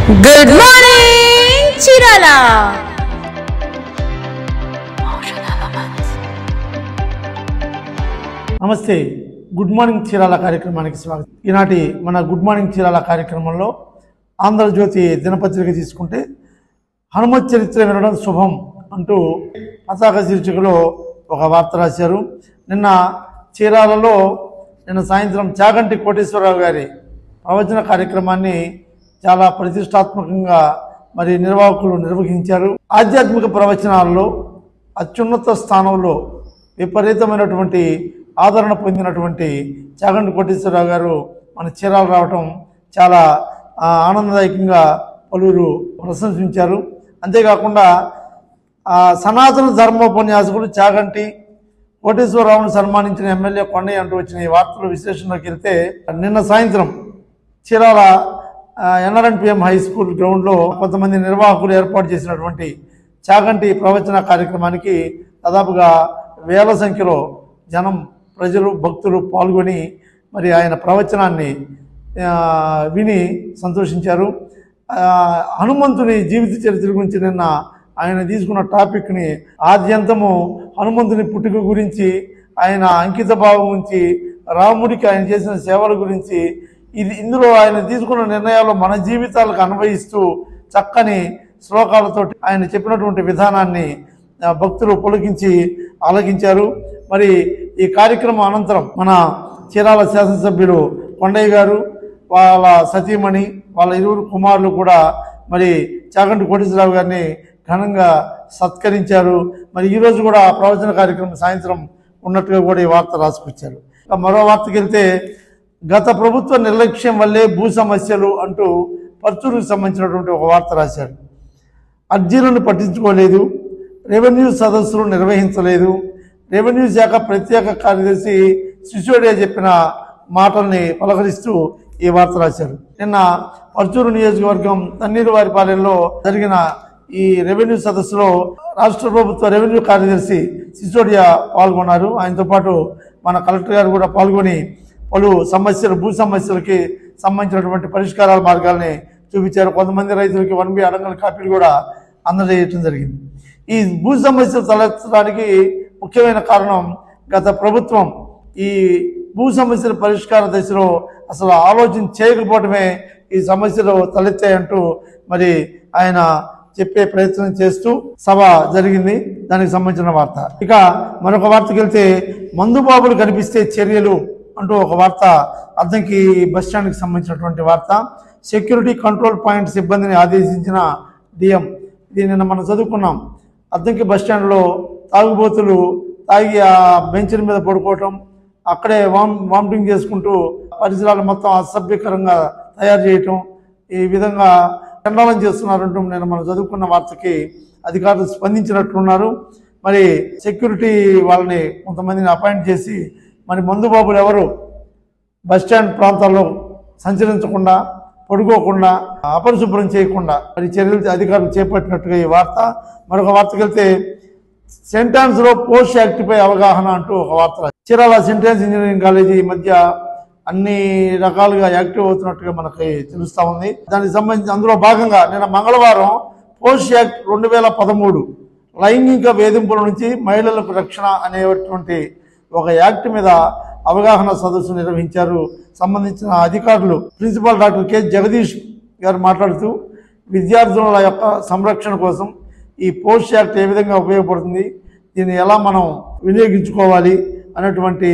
Good morning Chirala. నమస్తే. Good morning Chirala కార్యక్రమానికి స్వాగతం. ఈనాటి మన గుడ్ మార్నింగ్ చీరాల కార్యక్రమంలో ఆంధ్రజ్యోతి దినపత్రిక తీసుకుంటే హనుమత్ చరిత్ర వినడం శుభం అంటూ పతాక శీర్షికలో ఒక వార్త రాశారు. నిన్న చీరాలలో సాయంత్రం చాగంటి కోటేశ్వరరావు గారి ప్రవచన కార్యక్రమాన్ని చాలా ప్రతిష్టాత్మకంగా నిర్వాహకులు నిర్వహించారు. ఆధ్యాత్మిక ప్రవచనాల్లో అత్యున్నత స్థానంలో విపరీతమైనటువంటి ఆదరణ పొందినటువంటి చాగంటి కోటేశ్వరరావు గారు మన చీరాలు రావటం చాలా ఆనందదాయకంగా పలువురు ప్రశంసించారు. అంతేకాకుండా సనాతన ధర్మోపన్యాసకుడు చాగంటి కోటేశ్వరరావును సన్మానించిన ఎమ్మెల్యే కొండయ్య అంటూ వచ్చిన ఈ వార్తల విశ్లేషణలోకి వెళ్తే నిన్న సాయంత్రం చీరాల NRNPM హై స్కూల్ గ్రౌండ్లో కొంతమంది నిర్వాహకులు ఏర్పాటు చేసినటువంటి చాగంటి ప్రవచన కార్యక్రమానికి దాదాపుగా వేల సంఖ్యలో జనం, ప్రజలు, భక్తులు పాల్గొని ఆయన ప్రవచనాన్ని విని సంతోషించారు. హనుమంతుని జీవిత చరిత్ర గురించి నిన్న ఆయన తీసుకున్న టాపిక్ని ఆద్యంతము హనుమంతుని పుట్టుక గురించి, ఆయన అంకిత భావం గురించి, రాముడికి ఆయన చేసిన సేవల గురించి, ఇందులో ఆయన తీసుకున్న నిర్ణయాలు మన జీవితాలకు అన్వయిస్తూ చక్కని శ్లోకాలతో ఆయన చెప్పినటువంటి విధానాన్ని భక్తులు పులకించి ఆలకించారు. ఈ కార్యక్రమం అనంతరం మన చీరాల శాసనసభ్యులు కొండయ్య గారు, వాళ్ళ సతీమణి, వాళ్ళ ఇరువురు కుమారులు కూడా చాగంటి కోటేశ్వరరావు గారిని ఘనంగా సత్కరించారు. ఈరోజు కూడా ప్రవచన కార్యక్రమం సాయంత్రం ఉన్నట్టుగా కూడా ఈ వార్త రాసుకొచ్చారు. మరో వార్తకి వెళ్తే గత ప్రభుత్వ నిర్లక్ష్యం వల్లే భూ సమస్యలు అంటూ పర్చూరుకు సంబంధించినటువంటి ఒక వార్త రాశారు. అర్జీలను పట్టించుకోలేదు, రెవెన్యూ సదస్సులు నిర్వహించలేదు, రెవెన్యూ శాఖ ప్రత్యేక కార్యదర్శి సిసోడియా చెప్పిన మాటల్ని పలకరిస్తూ ఈ వార్త రాశారు. నిన్న పర్చూరు నియోజకవర్గం తన్నీరువారిపాలెంలో జరిగిన ఈ రెవెన్యూ సదస్సులో రాష్ట్ర ప్రభుత్వ రెవెన్యూ కార్యదర్శి సిసోడియా పాల్గొన్నారు. ఆయనతో పాటు మన కలెక్టర్ గారు కూడా పాల్గొని పలు సమస్యలు, భూ సమస్యలకి సంబంధించినటువంటి పరిష్కారాల మార్గాల్ని చూపించారు. కొంతమంది రైతులకి 1B అడంగల కాపీలు కూడా అందజేయటం జరిగింది. ఈ భూ సమస్యలు తలెత్తడానికి ముఖ్యమైన కారణం గత ప్రభుత్వం ఈ భూ సమస్యల పరిష్కార దశలో అసలు ఆలోచన చేయకపోవటమే ఈ సమస్యలు తలెత్తాయంటూ ఆయన చెప్పే ప్రయత్నం చేస్తూ సభ జరిగింది. దానికి సంబంధించిన వార్త. ఇక మరొక వార్తకి వెళ్తే మందుబాబులు కనిపిస్తే చర్యలు అంటూ ఒక వార్త అద్దంకి బస్టాండ్కి సంబంధించినటువంటి వార్త. సెక్యూరిటీ కంట్రోల్ పాయింట్ సిబ్బందిని ఆదేశించిన DM. ఇది నిన్న మనం చదువుకున్నాం. అద్దంకి బస్టాండ్లో తాగుబోతులు తాగి ఆ బెంచ్ల మీద పడుకోవటం, అక్కడే వామిటింగ్ చేసుకుంటూ పరిసరాలు మొత్తం అసభ్యకరంగా తయారు చేయటం, ఈ విధంగా చండాలం చేస్తున్నారంటూ నేను మనం చదువుకున్న వార్తకి అధికారులు స్పందించినట్లున్నారు. సెక్యూరిటీ వాళ్ళని కొంతమందిని అపాయింట్ చేసి మందుబాబులు ఎవరు బస్టాండ్ ప్రాంతాల్లో సంచరించకుండా, పడుకోకుండా, అపరిశుభ్రం చేయకుండా చర్యలు అధికారులు చేపట్టినట్టుగా ఈ వార్త. మరొక వార్తకి వెళ్తే సెంటాన్స్లో పోస్ట్ యాక్ట్పై అవగాహన అంటూ ఒక వార్త. చీరాల సెంటాన్స్ ఇంజనీరింగ్ కాలేజీ ఈ మధ్య అన్ని రకాలుగా యాక్టివ్ అవుతున్నట్టుగా మనకి తెలుస్తూ ఉంది. దానికి సంబంధించి అందులో భాగంగా నిన్న మంగళవారం పోస్ట్ యాక్ట్ 2013 లైంగిక వేధింపుల నుంచి మహిళలకు రక్షణ అనేటువంటి ఒక యాక్ట్ మీద అవగాహన సదస్సు నిర్వహించారు. సంబంధించిన అధికారులు ప్రిన్సిపాల్ డాక్టర్ K. జగదీష్ గారు మాట్లాడుతూ విద్యార్థుల యొక్క సంరక్షణ కోసం ఈ పోస్ట్ యాక్ట్ ఏ విధంగా ఉపయోగపడుతుంది, దీన్ని ఎలా మనం వినియోగించుకోవాలి అనేటువంటి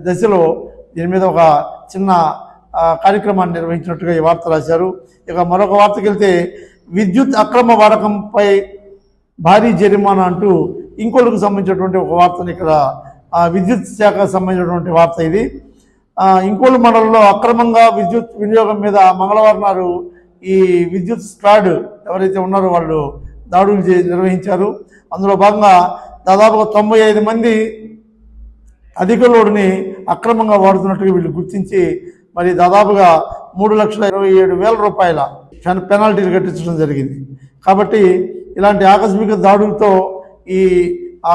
దశలో దీని మీద ఒక చిన్న కార్యక్రమాన్ని నిర్వహించినట్టుగా ఈ వార్త రాశారు. ఇక మరొక వార్తకి వెళ్తే విద్యుత్ అక్రమ వాడకంపై భారీ జరిమానా అంటూ ఇంకోళ్ళకు సంబంధించినటువంటి ఒక వార్తను ఇక్కడ విద్యుత్ శాఖకు సంబంధించినటువంటి వార్త ఇది. ఇంకోళ్ళు మండలంలో అక్రమంగా విద్యుత్ వినియోగం మీద మంగళవారం నాడు ఈ విద్యుత్ స్క్వాడ్ ఎవరైతే ఉన్నారో వాళ్ళు దాడులు నిర్వహించారు. అందులో భాగంగా దాదాపుగా 95 మంది అధిక లోడుని అక్రమంగా వాడుతున్నట్టుగా వీళ్ళు గుర్తించి దాదాపుగా 3,27,000 రూపాయల పెనాల్టీలు కట్టించడం జరిగింది. కాబట్టి ఇలాంటి ఆకస్మిక దాడులతో ఈ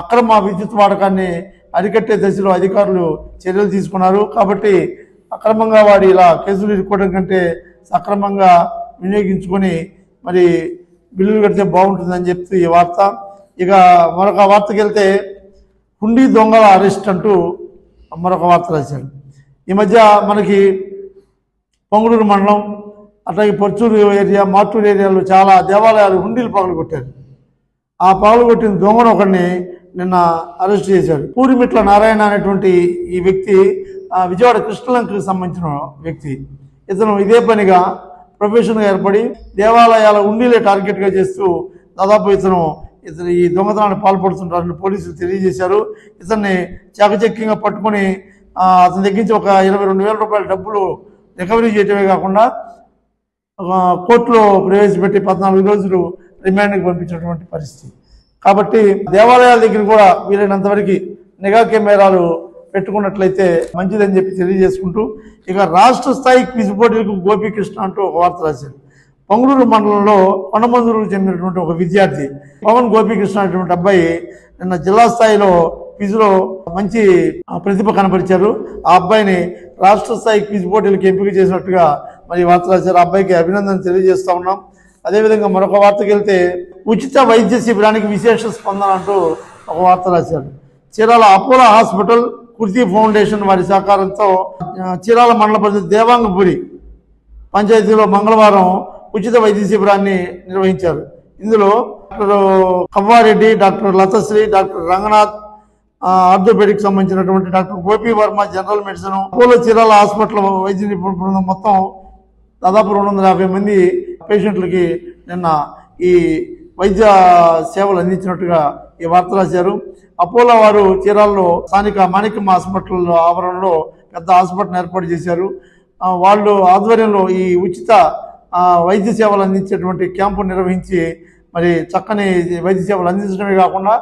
అక్రమ విద్యుత్ వాడకాన్ని అరికట్టే దశలో అధికారులు చర్యలు తీసుకున్నారు. కాబట్టి అక్రమంగా వాడి ఇలా కేసులు ఇరుక్కోవడం కంటే సక్రమంగా వినియోగించుకొని మరి బిల్లులు కడితే బాగుంటుందని చెప్తూ ఈ వార్త. ఇక మరొక వార్తకి వెళ్తే హుండీ దొంగల అరెస్ట్ అంటూ మరొక వార్త రాశాడు. ఈ మధ్య మనకి పొంగళూరు మండలం అట్లాగే పర్చూరు ఏరియా, మార్టూరు ఏరియాలో చాలా దేవాలయాలు హుండీలు పగలగొట్టారు. ఆ పగలగొట్టిన దొంగను ఒకరిని నిన్న అరెస్ట్ చేశాడు. పూరిమిట్ల నారాయణ అనేటువంటి ఈ వ్యక్తి విజయవాడ కృష్ణలంకకి సంబంధించిన వ్యక్తి. ఇతను ఇదే పనిగా ప్రొఫెషన్గా ఏర్పడి దేవాలయాల హుండీలే టార్గెట్గా చేస్తూ దాదాపు ఇతను ఈ దొంగతనాన్ని పాల్పడుతుంటారని పోలీసులు తెలియజేశారు. ఇతన్ని చాకచక్యంగా పట్టుకొని అతని దగ్గర నుంచి ఒక 22,000 రూపాయల డబ్బులు రికవరీ చేయటమే కాకుండా కోర్టులో ప్రవేశపెట్టి 14 రోజులు రిమాండ్కి పంపించినటువంటి పరిస్థితి. కాబట్టి దేవాలయాల దగ్గర కూడా వీలైనంత వరకు నిఘా కెమెరాలు పెట్టుకున్నట్లయితే మంచిదని చెప్పి తెలియజేసుకుంటూ ఇక రాష్ట్ర స్థాయి క్విజ్ పోటీలకు గోపీకృష్ణ అంటూ ఒక వార్త రాశారు. పొంగళూరు మండలంలో కొండమందూరుకు చెందినటువంటి ఒక విద్యార్థి పవన్ గోపీకృష్ణ అనేటువంటి అబ్బాయి నిన్న జిల్లా స్థాయిలో క్విజ్లో మంచి ప్రతిభ కనపరిచారు. ఆ అబ్బాయిని రాష్ట్ర స్థాయి క్విజ్ పోటీలకు ఎంపిక చేసినట్టుగా మరి వార్త రాశారు. ఆ అబ్బాయికి అభినందన తెలియజేస్తా ఉన్నాం. అదేవిధంగా మరొక వార్తకి వెళ్తే ఉచిత వైద్య శిబిరానికి విశేష స్పందన అంటూ ఒక వార్త రాశారు. Chirala Apollo hospital, kurti foundation వారి సహకారంతో చీరాల మండల పరిషత్ దేవాంగపురి పంచాయతీలో మంగళవారం ఉచిత వైద్య శిబిరాన్ని నిర్వహించారు. ఇందులో doctor Kavvareddy, doctor Lathasri, doctor Ranganath orthopaedic సంబంధించినటువంటి doctor Gopi Varma general medicine, Apollo Chirala hospital వైద్య నిపుణుల బృందం మొత్తం దాదాపు 250 మంది పేషెంట్లకి నిన్న ఈ వైద్య సేవలు అందించినట్టుగా ఈ వార్త రాశారు. అపోలో వారు చీరాల్లో స్థానిక మాణిక్యం హాస్పిటల్ ఆవరణలో పెద్ద హాస్పిటల్ ఏర్పాటు చేశారు. వాళ్ళు ఆధ్వర్యంలో ఈ ఉచిత వైద్య సేవలు అందించేటువంటి క్యాంపు నిర్వహించి మరి చక్కని వైద్య సేవలు అందించడమే కాకుండా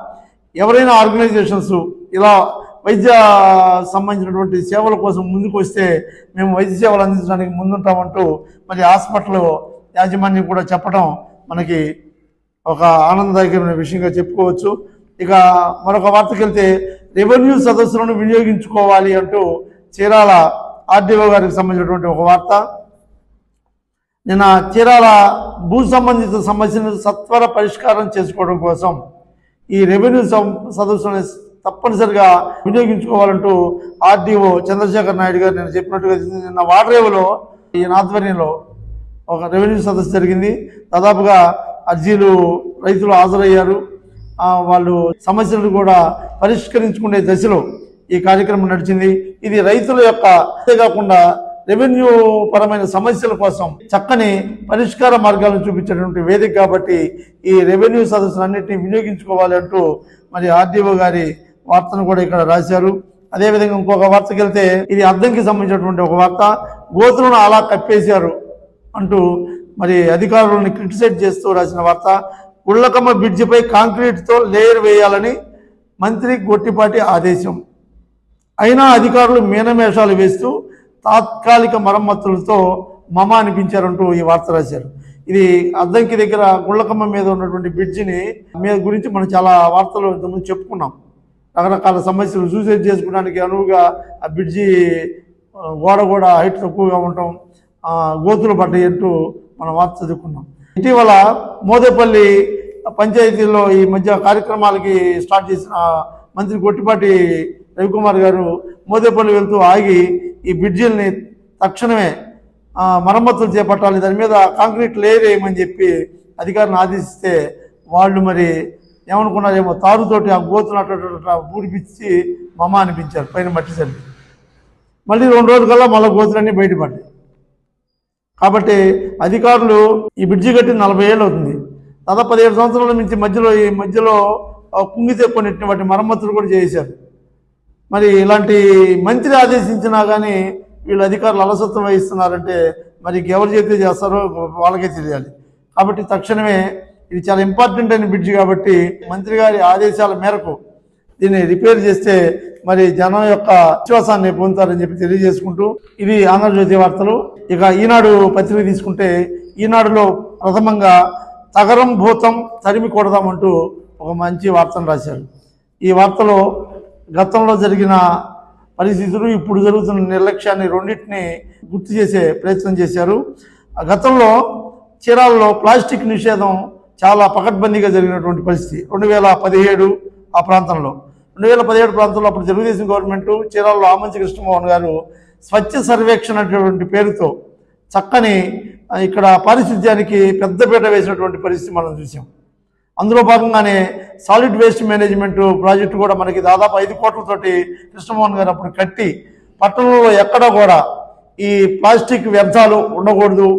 ఎవరైనా ఆర్గనైజేషన్స్ ఇలా వైద్య సంబంధించినటువంటి సేవల కోసం ముందుకు వస్తే మేము వైద్య సేవలు అందించడానికి ముందుంటామంటూ మరి హాస్పిటల్ యాజమాన్యం కూడా చెప్పడం మనకి ఒక ఆనందదాయకమైన విషయంగా చెప్పుకోవచ్చు. ఇక మరొక వార్తకి వెళ్తే రెవెన్యూ సదస్సులను వినియోగించుకోవాలి అంటూ చీరాల ఆర్డీఓ గారికి సంబంధించినటువంటి ఒక వార్త. నిన్న చీరాల భూ సంబంధిత సమస్యను సత్వర పరిష్కారం చేసుకోవడం కోసం ఈ రెవెన్యూ సదస్సును తప్పనిసరిగా వినియోగించుకోవాలంటూ ఆర్డీఓ చంద్రశేఖర్ నాయుడు గారు నేను చెప్పినట్టుగా నిన్న వాడరేవులో ఈ ఆధ్వర్యంలో ఒక రెవెన్యూ సదస్సు జరిగింది. దాదాపుగా అర్జీలు రైతులు హాజరయ్యారు. వాళ్ళు సమస్యలను కూడా పరిష్కరించుకునే దశలో ఈ కార్యక్రమం నడిచింది. ఇది రైతుల యొక్క అంతేకాకుండా రెవెన్యూ పరమైన సమస్యల కోసం చక్కని పరిష్కార మార్గాలను చూపించేటువంటి వేదిక కాబట్టి ఈ రెవెన్యూ సదస్సులన్నింటినీ వినియోగించుకోవాలి అంటూ మరి ఆర్డీఓ గారి వార్తను కూడా ఇక్కడ రాశారు. అదేవిధంగా ఇంకొక వార్తకి వెళ్తే ఇది అద్దంకి సంబంధించినటువంటి ఒక వార్త. గోతులను అలా కప్పేశారు అంటూ మరి అధికారులను క్రిటిసైజ్ చేస్తూ రాసిన వార్త. ఉళ్ళకమ్మ బ్రిడ్జిపై కాంక్రీట్తో లేయర్ వేయాలని మంత్రి గొట్టిపాటి ఆదేశం. అయినా అధికారులు మీనమేషాలు వేస్తూ తాత్కాలిక మరమ్మతులతో మమ అనిపించారంటూ ఈ వార్త రాశారు. ఇది అద్దంకి దగ్గర గుళ్ళకమ్మ మీద ఉన్నటువంటి బ్రిడ్జిని మీద గురించి మనం చాలా వార్తలు ఇంతకుముందు చెప్పుకున్నాం. రకరకాల సమస్యలు సూసైడ్ చేసుకోవడానికి అనువుగా ఆ బ్రిడ్జి గోడ కూడా హైట్ తక్కువగా ఉండటం, గోతులు పడ్డాయి అంటూ మనం వార్త చదువుకున్నాం. ఇటీవల మోదేపల్లి పంచాయతీలో ఈ మధ్య కార్యక్రమాలకి స్టార్ట్ చేసిన మంత్రి గొట్టిపాటి రవికుమార్ గారు మోదేపల్లి వెళ్తూ ఆగి ఈ బ్రిడ్జిల్ని తక్షణమే మరమ్మతులు చేపట్టాలి, దాని మీద కాంక్రీట్ లేయర్ వేయమని చెప్పి అధికారులను ఆదేశిస్తే వాళ్ళు మరి ఏమనుకున్నారేమో తారుతోటి ఆ గోతులు అట్లా పూడిపించి మమ అనిపించారు పైన మట్టి చల్లి. మళ్ళీ 2 రోజుల మళ్ళీ గోతులన్నీ బయటపడ్డాయి. కాబట్టి అధికారులు ఈ బ్రిడ్జి కట్టి 40 ఏళ్ళు అవుతుంది. దాదాపు 17 సంవత్సరాల నుంచి ఈ మధ్యలో కుంగితే కొన్నిటిని వాటి మరమ్మతులు కూడా చేశారు. మరి ఇలాంటి మంత్రి ఆదేశించినా కానీ వీళ్ళు అధికారులు అలసత్వం వహిస్తున్నారంటే మరి ఎవరు చేస్తే చేస్తారో వాళ్ళకే తెలియాలి. కాబట్టి తక్షణమే ఇది చాలా ఇంపార్టెంట్ అయిన బ్రిడ్జి కాబట్టి మంత్రి గారి ఆదేశాల మేరకు దీన్ని రిపేర్ చేస్తే మరి జనం యొక్క విశ్వాసాన్ని పొందుతారని చెప్పి తెలియజేసుకుంటూ ఇది ఆంధ్రజ్యోతి వార్తలు. ఇక ఈనాడు పత్రిక తీసుకుంటే ఈనాడులో ప్రథమంగా తగరం భూతం తరిమి కొడదామంటూ ఒక మంచి వార్తను రాశారు. ఈ వార్తలో గతంలో జరిగిన పరిస్థితులు ఇప్పుడు జరుగుతున్న నిర్లక్ష్యాన్ని రెండింటినీ గుర్తు చేసే ప్రయత్నం చేశారు. గతంలో చీరాలలో ప్లాస్టిక్ నిషేధం చాలా పకడ్బందీగా జరిగినటువంటి పరిస్థితి 2017 ఆ ప్రాంతంలో 2017 ప్రాంతంలో అప్పుడు తెలుగుదేశం గవర్నమెంట్ చీరాలలో ఆమంచి కృష్ణమోహన్ గారు స్వచ్ఛ సర్వేక్షణ అనేటువంటి పేరుతో చక్కని ఇక్కడ పారిశుద్ధ్యానికి పెద్దపీట వేసినటువంటి పరిస్థితి మనం చూసాం. అందులో భాగంగానే సాలిడ్ వేస్ట్ మేనేజ్మెంట్ ప్రాజెక్టు కూడా మనకి దాదాపు 5 కోట్లతోటి కృష్ణమోహన్ గారు అప్పుడు కట్టి పట్టణంలో ఎక్కడ కూడా ఈ ప్లాస్టిక్ వ్యర్థాలు ఉండకూడదు,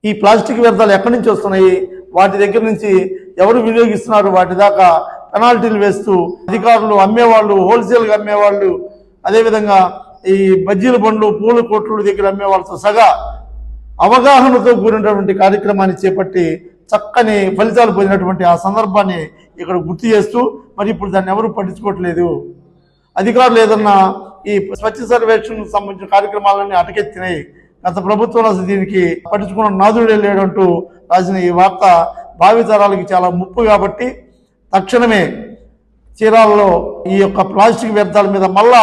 ఈ ప్లాస్టిక్ వ్యర్థాలు ఎక్కడి నుంచి వస్తున్నాయి, వాటి దగ్గర నుంచి ఎవరు వినియోగిస్తున్నారు, వాటి దాకా పెనాల్టీలు వేస్తూ అధికారులు, అమ్మేవాళ్ళు, హోల్సేల్గా అమ్మేవాళ్ళు, అదేవిధంగా ఈ బజ్జీల బండ్లు, పూల కొట్లు దగ్గర అమ్మేవాళ్ళతో సగా అవగాహనతో కూడినటువంటి కార్యక్రమాన్ని చేపట్టి చక్కని ఫలితాలు పొందినటువంటి ఆ సందర్భాన్ని ఇక్కడ గుర్తు చేస్తూ మరి ఇప్పుడు దాన్ని ఎవరు పట్టించుకోవట్లేదు. అధికారులు ఏదన్నా ఈ స్వచ్ఛ సర్వేక్షణకు సంబంధించిన కార్యక్రమాలన్నీ అటకెత్తినాయి. గత ప్రభుత్వంలో అసలు దీనికి పట్టించుకున్న నాదుడే లేడంటూ రాసిన ఈ వార్త భావితరాలకి చాలా ముప్పు కాబట్టి తక్షణమే చీరాలలో ఈ యొక్క ప్లాస్టిక్ వ్యర్థాల మీద మళ్ళా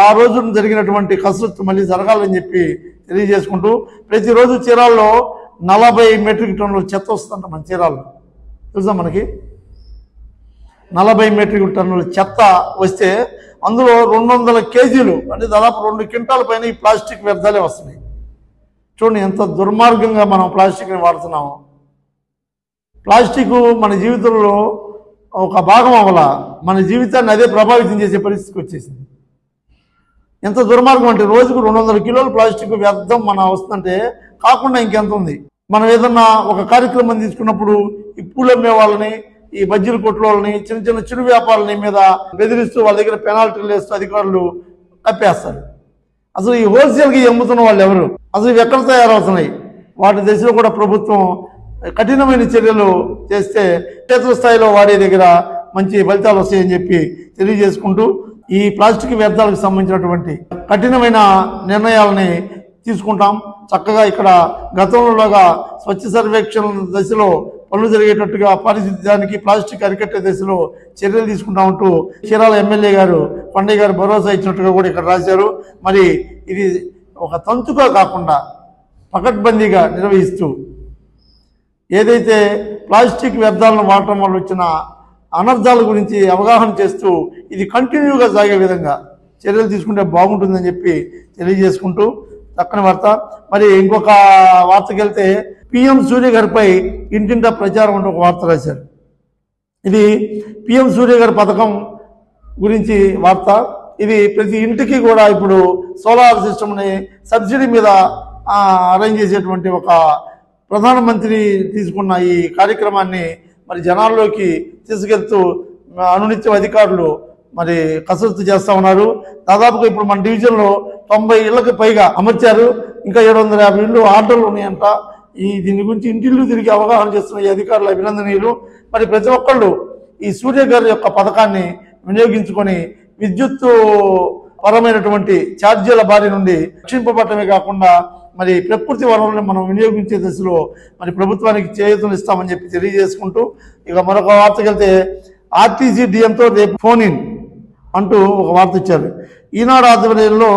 ఆ రోజున జరిగినటువంటి కసరత్తు మళ్ళీ జరగాలని చెప్పి తెలియజేసుకుంటూ ప్రతిరోజు చీరాల్లో 40 మెట్రిక్ టన్నుల చెత్త వస్తుందంట మన చీరాల్లో. తెలుసా మనకి 40 మెట్రిక్ టన్నుల చెత్త వస్తే అందులో 200 కేజీలు అంటే దాదాపు 2 క్వింటాల పైన ఈ ప్లాస్టిక్ వ్యర్థాలే వస్తున్నాయి. చూడండి ఎంత దుర్మార్గంగా మనం ప్లాస్టిక్ని వాడుతున్నాము. ప్లాస్టిక్ మన జీవితంలో ఒక భాగం అవ్వాల, మన జీవితాన్ని అదే ప్రభావితం చేసే పరిస్థితికి వచ్చేసింది. ఎంత దుర్మార్గం అంటే రోజుకు 200 కిలోల ప్లాస్టిక్ వ్యర్థం మన వస్తుందంటే కాకుండా ఇంకెంత ఉంది. మనం ఏదన్నా ఒక కార్యక్రమం తీసుకున్నప్పుడు ఈ పూలు అమ్మే వాళ్ళని, ఈ బజ్జీల కొట్ల వాళ్ళని, చిన్న చిరు వ్యాపారాలని మీద బెదిరిస్తూ వాళ్ళ దగ్గర పెనాల్టీలు వేస్తూ అధికారులు కప్పేస్తారు. అసలు ఈ హోల్సేల్కి అమ్ముతున్న వాళ్ళు ఎవరు, అసలు ఇవి ఎక్కడ తయారవుతున్నాయి, వాటి దశలో కూడా ప్రభుత్వం కఠినమైన చర్యలు చేస్తే క్షేత్రస్థాయిలో వాడే దగ్గర మంచి ఫలితాలు వస్తాయని చెప్పి తెలియజేసుకుంటూ ఈ ప్లాస్టిక్ వ్యర్థాలకు సంబంధించినటువంటి కఠినమైన నిర్ణయాలని తీసుకుంటాం. చక్కగా ఇక్కడ గతంలోగా స్వచ్ఛ సర్వేక్షణ దశలో పనులు జరిగేటట్టుగా పారిశుద్ధ్యానికి ప్లాస్టిక్ అరికట్టే దశలో చర్యలు తీసుకుంటామంటూ చీరాల ఎమ్మెల్యే గారు కొండయ్య గారు భరోసా ఇచ్చినట్టుగా కూడా ఇక్కడ రాశారు. మరి ఇది ఒక తంతుగా కాకుండా పకడ్బందీగా నిర్వహిస్తూ ఏదైతే ప్లాస్టిక్ వ్యర్థాలను వాడటం వల్ల వచ్చిన అనర్థాల గురించి అవగాహన చేస్తూ ఇది కంటిన్యూగా సాగే విధంగా చర్యలు తీసుకుంటే బాగుంటుందని చెప్పి తెలియజేసుకుంటూ చక్కని వార్త. మరి ఇంకొక వార్తకి వెళ్తే పిఎం సూర్య గారిపై ఇంటింటా ప్రచారం అంటూ ఒక వార్త రాశారు. ఇది పిఎం సూర్య గారి పథకం గురించి వార్త. ఇది ప్రతి ఇంటికి కూడా ఇప్పుడు సోలార్ సిస్టమ్ని సబ్సిడీ మీద అరేంజ్ చేసేటువంటి ఒక ప్రధానమంత్రి తీసుకున్న ఈ కార్యక్రమాన్ని మరి జనాల్లోకి తీసుకెళ్తూ అనునిత్యం అధికారులు మరి కసరత్తు చేస్తూ ఉన్నారు. దాదాపుగా ఇప్పుడు మన డివిజన్లో 90 ఇళ్లకు పైగా అమర్చారు. ఇంకా 750 ఇళ్ళు ఆర్డర్లు ఉన్నాయంట. దీని గురించి ఇంటిల్లు తిరిగి అవగాహన చేస్తున్న ఈ అధికారులు అభినందనీయులు. మరి ప్రతి ఒక్కళ్ళు ఈ సూర్య గారి యొక్క పథకాన్ని వినియోగించుకొని విద్యుత్తు పరమైనటువంటి ఛార్జీల బారి నుండి రక్షింపబడటమే కాకుండా మరి ప్రకృతి వనరులను మనం వినియోగించే దశలో మరి ప్రభుత్వానికి చేయూతలు ఇస్తామని చెప్పి తెలియజేసుకుంటూ ఇక మరొక వార్తకి వెళ్తే ఆర్టీసీ డిఎంతో రేపు ఫోన్ ఇన్ అంటూ ఒక వార్త ఇచ్చారు. ఈనాడు ఆధ్వర్యంలో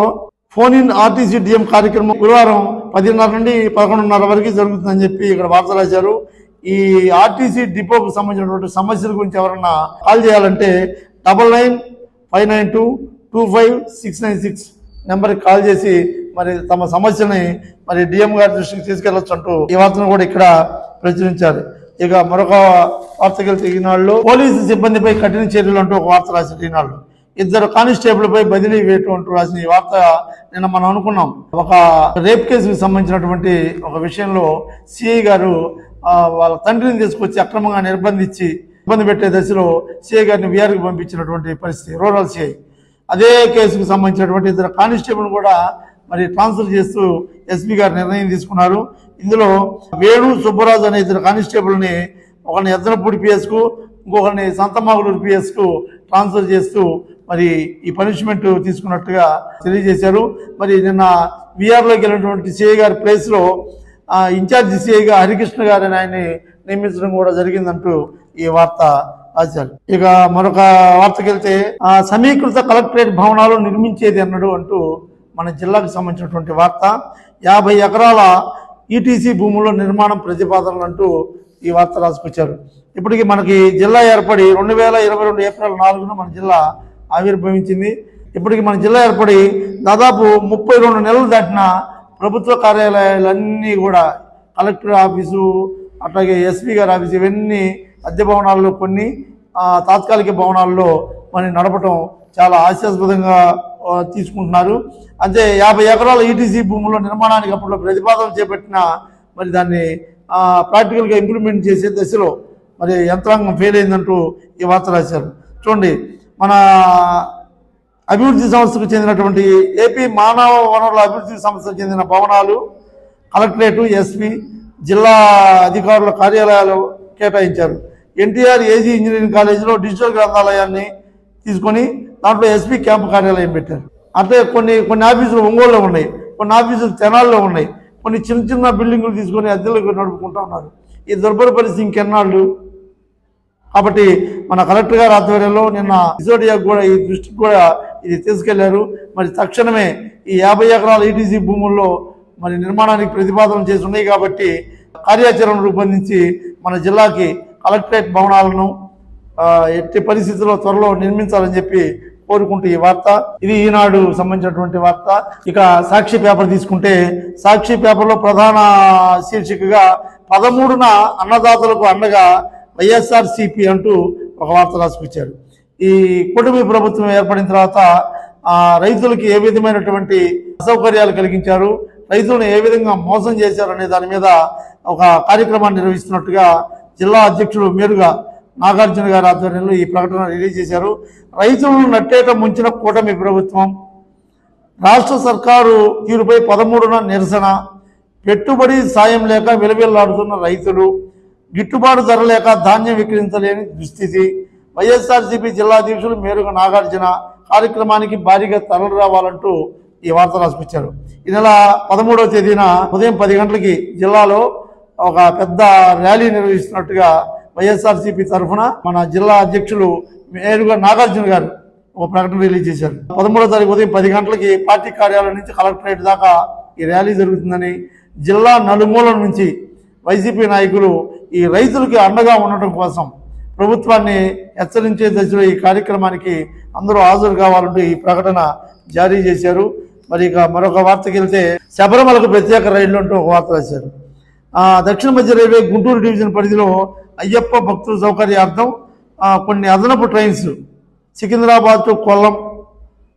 ఫోన్ ఇన్ ఆర్టీసీ డిఎం కార్యక్రమం గురువారం 10:30 నుండి 11:30 వరకు జరుగుతుందని చెప్పి ఇక్కడ వార్త రాశారు. ఈ ఆర్టీసీ డిపోకు సంబంధించినటువంటి సమస్యల గురించి ఎవరన్నా కాల్ చేయాలంటే 9959225696 నెంబర్కి కాల్ చేసి మరి తమ సమస్యని మరి డిఎం గారి దృష్టికి తీసుకెళ్లొచ్చు అంటూ ఈ వార్తను కూడా ఇక్కడ ప్రచురించారు. ఇక మరొక వార్తకి వెళ్తే ఈనాడులో పోలీసు సిబ్బందిపై కఠిన చర్యలు అంటూ ఒక వార్త రాశారు. ఈనాడు 2 కానిస్టేబుల్పై బదిలీ వేటు అంటూ రాసిన ఈ వార్త నిన్న మనం అనుకున్నాం. ఒక రేప్ కేసుకు సంబంధించినటువంటి ఒక విషయంలో సిఐ గారు వాళ్ళ తండ్రిని తీసుకొచ్చి అక్రమంగా నిర్బంధించి ఇబ్బంది పెట్టే దశలో సిఐ గారిని విఆర్కి పంపించినటువంటి పరిస్థితి రూరల్ సిఐ. అదే కేసుకు సంబంధించినటువంటి 2 కానిస్టేబుల్ కూడా మరి ట్రాన్స్ఫర్ చేస్తూ ఎస్పీ గారు నిర్ణయం తీసుకున్నారు. ఇందులో వేణు సుబ్బరాజు అనే 2 కానిస్టేబుల్ని ఒకరిని ఎద్దనపూడి పిఎస్కు ఇంకొకరిని సంతమాగులూరు పిఎస్కు ట్రాన్స్ఫర్ చేస్తూ మరి ఈ పనిష్మెంట్ తీసుకున్నట్టుగా తెలియజేశారు. మరి నిన్న విఆర్లోకి వెళ్ళినటువంటి సిఐ గారి ప్లేస్లో ఇన్ఛార్జి సిఐగా హరికృష్ణ గారిని ఆయన్ని నియమించడం కూడా జరిగిందంటూ ఈ వార్త రాశారు. ఇక మరొక వార్తకి వెళ్తే సమీకృత కలెక్టరేట్ భవనాలు నిర్మించేది అన్నాడు అంటూ మన జిల్లాకు సంబంధించినటువంటి వార్త. 50 ఎకరాల ఈటీసీ భూముల్లో నిర్మాణం ప్రతిపాదనలు అంటూ ఈ వార్త రాసుకొచ్చారు. ఇప్పటికి మనకి జిల్లా ఏర్పడి 2022 ఏప్రిల్ 4న మన జిల్లా ఆవిర్భవించింది. ఇప్పటికి మన జిల్లా ఏర్పడి దాదాపు 32 నెలలు దాటిన ప్రభుత్వ కార్యాలయాలన్నీ కూడా కలెక్టర్ ఆఫీసు, అట్లాగే ఎస్పీ గారి ఆఫీసు, ఇవన్నీ అద్దె భవనాల్లో, కొన్ని తాత్కాలిక భవనాల్లో మరి నడపటం చాలా హాస్యాస్పదంగా తీసుకుంటున్నారు. అంటే 50 ఎకరాల ఈటీసీ భూముల్లో నిర్మాణానికి అప్పట్లో ప్రతిపాదన చేపట్టిన మరి దాన్ని ప్రాక్టికల్గా ఇంప్లిమెంట్ చేసే దశలో మరి యంత్రాంగం ఫెయిల్ అయిందంటూ ఈ వార్త రాశారు. చూడండి, మన అభివృద్ధి సంస్థకు చెందినటువంటి ఏపీ మానవ వనరుల అభివృద్ధి సంస్థకు చెందిన భవనాలు, కలెక్టరేటు, ఎస్పీ, జిల్లా అధికారుల కార్యాలయాలు కేటాయించారు. ఎన్టీఆర్ ఏజీ ఇంజనీరింగ్ కాలేజీలో డిజిటల్ గ్రంథాలయాన్ని తీసుకొని దాంట్లో ఎస్పీ క్యాంపు కార్యాలయం పెట్టారు. అంటే కొన్ని ఆఫీసులు ఒంగోలులో ఉన్నాయి, కొన్ని ఆఫీసులు తెనాల్లో ఉన్నాయి, కొన్ని చిన్న చిన్న బిల్డింగులు తీసుకొని అద్దెలకు నడుపుకుంటూ ఉన్నారు. ఈ దుర్భర పరిస్థితి ఇంకెన్నాళ్ళు? కాబట్టి మన కలెక్టర్ గారి ఆధ్వర్యంలో నిన్న సిసోడియాకు కూడా ఈ దృష్టికి కూడా ఇది తీసుకెళ్లారు. మరి తక్షణమే ఈ 50 ఎకరాల ఈటీసీ భూముల్లో మరి నిర్మాణానికి ప్రతిపాదన చేసి ఉన్నాయి కాబట్టి కార్యాచరణ రూపొందించి మన జిల్లాకి కలెక్టరేట్ భవనాలను ఎట్టి పరిస్థితుల్లో త్వరలో నిర్మించాలని చెప్పి కోరుకుంటూ ఈ వార్త. ఇది ఈనాడు సంబంధించినటువంటి వార్త. ఇక సాక్షి పేపర్ తీసుకుంటే, సాక్షి పేపర్లో ప్రధాన శీర్షికగా 13న అన్నదాతలకు అండగా వైఎస్ఆర్సీపీ అంటూ ఒక వార్త రాసుకొచ్చారు. ఈ కూటమి ప్రభుత్వం ఏర్పడిన తర్వాత రైతులకి ఏ విధమైనటువంటి అసౌకర్యాలు కలిగించారు, రైతులను ఏ విధంగా మోసం చేశారు అనే దాని మీద ఒక కార్యక్రమాన్ని నిర్వహిస్తున్నట్టుగా జిల్లా అధ్యక్షుడు మేరుగా నాగార్జున గారి ఆధ్వర్యంలో ఈ ప్రకటన రిలీజ్ చేశారు. రైతులను నట్టేట ముంచిన కూటమి ప్రభుత్వం, రాష్ట్ర సర్కారు తీరుపై 13న నిరసన, పెట్టుబడి సాయం లేక విలవిల్లాడుతున్న రైతులు, గిట్టుబాటు ధర లేక ధాన్యం విక్రయించలేని దుస్థితి, వైఎస్ఆర్సీపీ జిల్లా అధ్యక్షులు మేరుగా నాగార్జున కార్యక్రమానికి భారీగా తరలి రావాలంటూ ఈ వార్త రాసుకొచ్చారు. ఈ నెల 13వ తేదీన ఉదయం 10 గంటలకి జిల్లాలో ఒక పెద్ద ర్యాలీ నిర్వహిస్తున్నట్టుగా వైఎస్ఆర్సీపీ తరఫున మన జిల్లా అధ్యక్షులు మేరుగా నాగార్జున గారు ఒక ప్రకటన రిలీజ్ చేశారు. 13వ తారీఖు ఉదయం 10 గంటలకి పార్టీ కార్యాలయం నుంచి కలెక్టరేట్ దాకా ఈ ర్యాలీ జరుగుతుందని, జిల్లా నలుమూలల నుంచి వైసీపీ నాయకులు ఈ రైతులకి అండగా ఉండటం కోసం ప్రభుత్వాన్ని హెచ్చరించే దశలో ఈ కార్యక్రమానికి అందరూ హాజరు కావాలంటూ ఈ ప్రకటన జారీ చేశారు. మరి ఇక మరొక వార్తకి వెళ్తే, శబరిమలకు ప్రత్యేక రైళ్లు అంటూ ఒక వార్త రాశారు. దక్షిణ మధ్య రైల్వే గుంటూరు డివిజన్ పరిధిలో అయ్యప్ప భక్తుల సౌకర్యార్థం కొన్ని అదనపు ట్రైన్స్ సికింద్రాబాద్ టు కొల్లం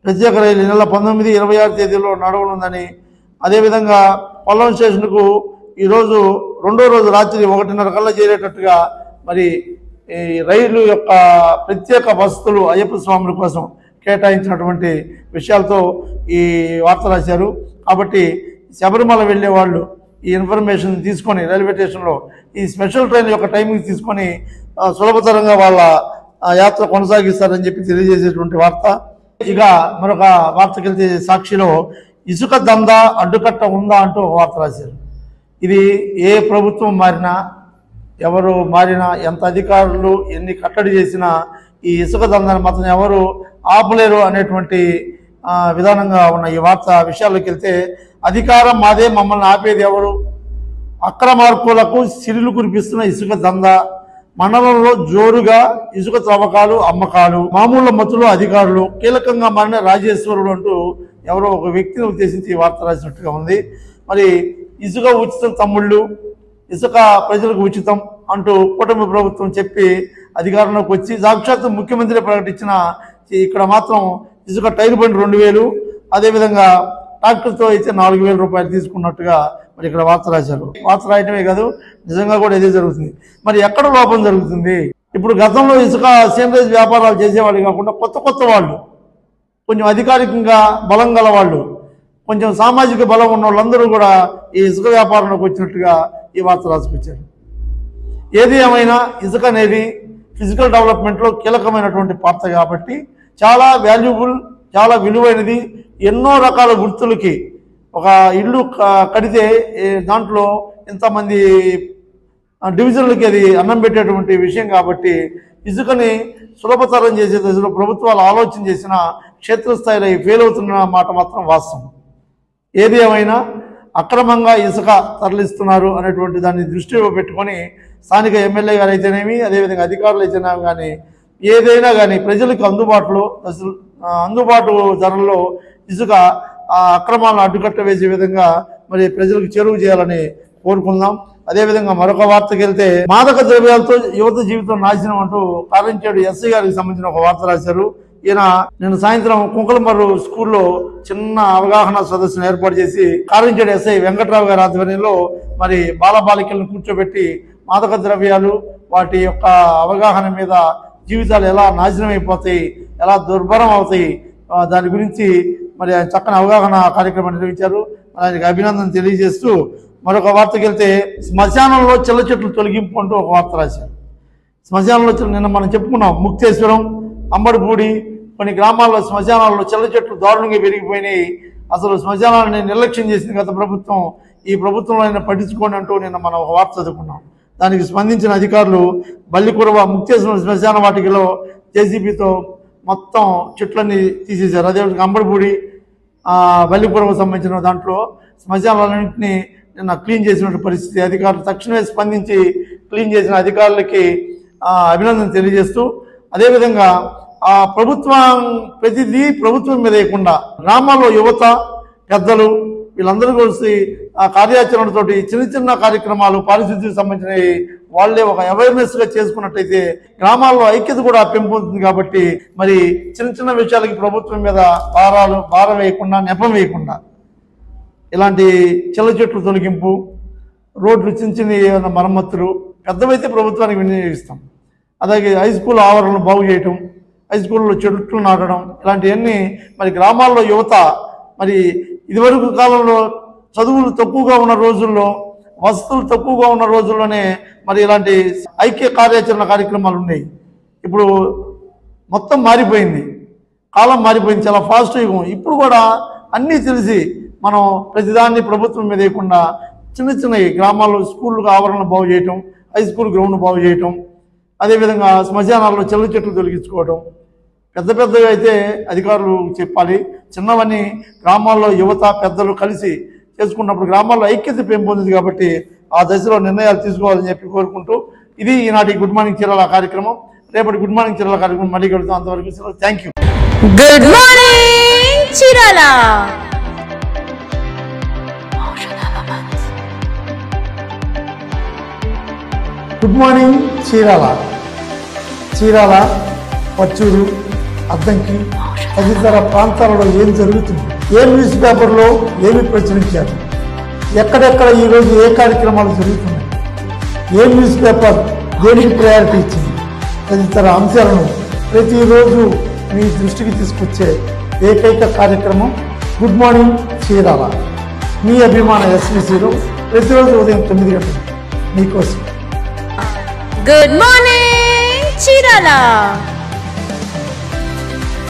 ప్రత్యేక రైలు నెల 19, 26 తేదీల్లో నడవనుందని, అదేవిధంగా కొల్లం స్టేషన్కు ఈరోజు రెండో రోజు రాత్రి 1:30 కల్లా చేరేటట్టుగా మరి ఈ రైలు యొక్క ప్రత్యేక వసతులు అయ్యప్ప స్వాముల కోసం కేటాయించినటువంటి విషయాలతో ఈ వార్త రాశారు. కాబట్టి శబరిమల వెళ్ళే వాళ్ళు ఈ ఇన్ఫర్మేషన్ తీసుకొని రైల్వే స్టేషన్లో ఈ స్పెషల్ ట్రైన్ యొక్క టైమింగ్ తీసుకొని సులభతరంగా వాళ్ళ యాత్ర కొనసాగిస్తారని చెప్పి తెలియజేసేటువంటి వార్త. ఇక మరొక వార్తకి వెళ్తే, సాక్షిలో ఇసుక దందా అడ్డుకట్ట ఉందా అంటూ ఒక వార్త రాశారు. ఇది ఏ ప్రభుత్వం మారినా, ఎవరు మారినా, ఎంత అధికారులు ఎన్ని కట్టడి చేసినా ఈ ఇసుక దందాన్ని మాత్రం ఎవరు ఆపలేరు అనేటువంటి విధానంగా ఉన్న ఈ వార్త విషయాల్లోకి వెళ్తే, అధికారం మాదే, మమ్మల్ని ఆపేది ఎవరు, అక్రమార్కులకు సిరిలు కురిపిస్తున్న ఇసుక దందా, మండలంలో జోరుగా ఇసుక త్రవ్వకాలు, అమ్మకాలు, మామూలు మత్తులు అధికారులు, కీలకంగా మారిన రాజేశ్వరుడు అంటూ ఎవరో ఒక వ్యక్తిని ఉద్దేశించి ఈ వార్త రాసినట్టుగా ఉంది. మరి ఇసుక ఉచితం తమ్ముళ్ళు, ఇసుక ప్రజలకు ఉచితం అంటూ కూటమి ప్రభుత్వం చెప్పి అధికారంలోకి వచ్చి సాక్షాత్తు ముఖ్యమంత్రి ప్రకటించిన ఇక్కడ మాత్రం ఇసుక టైర్ బండి 2000, అదేవిధంగా ట్రాక్టర్తో అయితే 4000 రూపాయలు తీసుకున్నట్టుగా మరి ఇక్కడ వార్త రాశారు. వార్త రాయటమే కాదు, నిజంగా కూడా ఇదే జరుగుతుంది. మరి ఎక్కడ లోపం జరుగుతుంది? ఇప్పుడు గతంలో ఇసుక సేంద్రీయ వ్యాపారాలు చేసేవాళ్ళు కాకుండా కొత్త వాళ్ళు, కొంచెం అధికారికంగా బలం గల వాళ్ళు, కొంచెం సామాజిక బలం ఉన్న వాళ్ళందరూ కూడా ఈ ఇసుక వ్యాపారంలోకి వచ్చినట్టుగా ఈ వార్త రాసుకొచ్చారు. ఏది ఏమైనా ఇసుక అనేది ఫిజికల్ డెవలప్మెంట్లో కీలకమైనటువంటి పాత్ర కాబట్టి చాలా వాల్యుబుల్, చాలా విలువైనది. ఎన్నో రకాల వృత్తులకి ఒక ఇల్లు కడితే దాంట్లో ఎంతమంది డివిజన్లకి అది అన్నం పెట్టేటువంటి విషయం కాబట్టి ఇసుకని సులభతరం చేసే దశలో ప్రభుత్వాలు ఆలోచన చేసిన క్షేత్రస్థాయిలో ఫెయిల్ అవుతున్న మాట మాత్రం వాస్తవం. ఏది ఏమైనా అక్రమంగా ఇసుక తరలిస్తున్నారు అనేటువంటి దాన్ని దృష్టిలో పెట్టుకొని స్థానిక ఎమ్మెల్యే గారు అయితేనేమి, అదేవిధంగా అధికారులు అయితేనేమి కానీ ఏదైనా కానీ ప్రజలకు అందుబాటు ధరల్లో ఇసుక అక్రమాలను అడ్డుకట్ట వేసే విధంగా మరి ప్రజలకు చేరువ చేయాలని కోరుకుందాం. అదేవిధంగా మరొక వార్తకి వెళ్తే, మాదక ద్రవ్యాలతో యువత జీవితం నాశనం అంటూ కారంచేడు ఎస్ఐ గారికి సంబంధించిన ఒక వార్త రాశారు. ఈయన నిన్న సాయంత్రం కుంకలమర్రు స్కూల్లో చిన్న అవగాహన సదస్సును ఏర్పాటు చేసి కారంచేడు ఎస్ఐ వెంకట్రావు గారి ఆధ్వర్యంలో మరి బాలబాలికలను కూర్చోబెట్టి మాదక ద్రవ్యాలు వాటి యొక్క అవగాహన మీద జీవితాలు ఎలా నాశనం అయిపోతాయి, ఎలా దుర్భరం అవుతాయి, దాని గురించి మరి ఆయన చక్కని అవగాహన కార్యక్రమం నిర్వహించారు. ఆయనకి అభినందన తెలియజేస్తూ మరొక వార్తకి వెళ్తే, శ్మశానంలో చిల్ల చెట్లు తొలగింపు అంటూ ఒక వార్త రాశారు. శ్మశానంలో నిన్న మనం చెప్పుకున్నాం, ముక్తేశ్వరం, అంబడిపూడి కొన్ని గ్రామాల్లో శ్మశానాల్లో చిల్ల చెట్లు దారుణంగా పెరిగిపోయినాయి. అసలు శ్మశానాలని నిర్లక్ష్యం చేసింది గత ప్రభుత్వం. ఈ ప్రభుత్వంలో ఆయన పట్టించుకోండి అంటూ నిన్న మనం ఒక వార్త చదువుకున్నాం. దానికి స్పందించిన అధికారులు బల్లికురవ ముక్తేశ్వరం శ్మశాన వాటికలో జేసీబీతో మొత్తం చెట్లన్నీ తీసేశారు. అదేవిధంగా అంబడిపూడి బల్లిపురం సంబంధించిన దాంట్లో శ్మశానాలన్నింటినీ నిన్న క్లీన్ చేసినటువంటి పరిస్థితి. అధికారులు తక్షణమే స్పందించి క్లీన్ చేసిన అధికారులకి అభినందన తెలియజేస్తూ, అదేవిధంగా ప్రతిదీ ప్రభుత్వం మీద వేయకుండా గ్రామాల్లో యువత పెద్దలు వీళ్ళందరూ కలిసి ఆ కార్యాచరణతోటి చిన్న చిన్న కార్యక్రమాలు పారిశుద్ధ్యం సంబంధించినవి వాళ్ళే ఒక అవేర్నెస్గా చేసుకున్నట్టయితే గ్రామాల్లో ఐక్యత కూడా పెంపొందుతుంది. కాబట్టి మరి చిన్న చిన్న విషయాలకి ప్రభుత్వం మీద భారం వేయకుండా, నెపం వేయకుండా ఇలాంటి చిల్ల చెట్లు తొలగింపు, రోడ్లు చిన్న చిన్న ఏమైనా మరమ్మతులు, పెద్దవైతే ప్రభుత్వానికి వినియోగిస్తాం. అలాగే హై స్కూల్ ఆవరణలు బాగు చేయటం, హై స్కూల్లో చెట్లు నాటడం, ఇలాంటివన్నీ మరి గ్రామాల్లో యువత మరి ఇదివరకు కాలంలో చదువులు తక్కువగా ఉన్న రోజుల్లో, వసతులు తక్కువగా ఉన్న రోజుల్లోనే మరి ఇలాంటి ఐక్య కార్యాచరణ కార్యక్రమాలు ఉన్నాయి. ఇప్పుడు మొత్తం మారిపోయింది, కాలం మారిపోయింది, చాలా ఫాస్ట్ యుగం. ఇప్పుడు కూడా అన్నీ తెలిసి మనం ప్రతిదాన్ని ప్రభుత్వం మీద వేయకుండా చిన్న చిన్నవి గ్రామాల్లో స్కూళ్ళకు ఆవరణలు బాగు చేయటం, హై స్కూల్ గ్రౌండ్ బాగు చేయటం, అదేవిధంగా శ్మశానాల్లో చెల్ల చెట్లు తొలగించుకోవటం, పెద్ద పెద్దవి అయితే అధికారులు చెప్పాలి. చిన్నవన్నీ గ్రామాల్లో యువత పెద్దలు కలిసి చేసుకున్నప్పుడు గ్రామాల్లో ఐక్యత పెంపొందింది. కాబట్టి ఆ దశలో నిర్ణయాలు తీసుకోవాలని చెప్పి కోరుకుంటూ, ఇది ఈనాటి గుడ్ మార్నింగ్ చీరాల కార్యక్రమం. రేపటి గుడ్ మార్నింగ్ చీరాల కార్యక్రమం మళ్ళీ కలుద్దాం. అంతవరకు thank you. Good morning Chirala. Good morning Chirala. Chirala, Pachuru, Addanki తదితర ప్రాంతాలలో ఏం జరుగుతుంది, ఏ న్యూస్ పేపర్లో ఏమి ప్రచురించారు, ఎక్కడెక్కడ ఈరోజు ఏ కార్యక్రమాలు జరుగుతున్నాయి, ఏ న్యూస్ పేపర్ దేనికి ప్రయారిటీ ఇచ్చింది, తదితర అంశాలను ప్రతిరోజు మీ దృష్టికి తీసుకొచ్చే ఏకైక కార్యక్రమం గుడ్ మార్నింగ్ చీరాల. మీ అభిమాన ఎస్బీసీలో ప్రతిరోజు ఉదయం 9 గంటలకు మీకోసం. Good morning Chirala.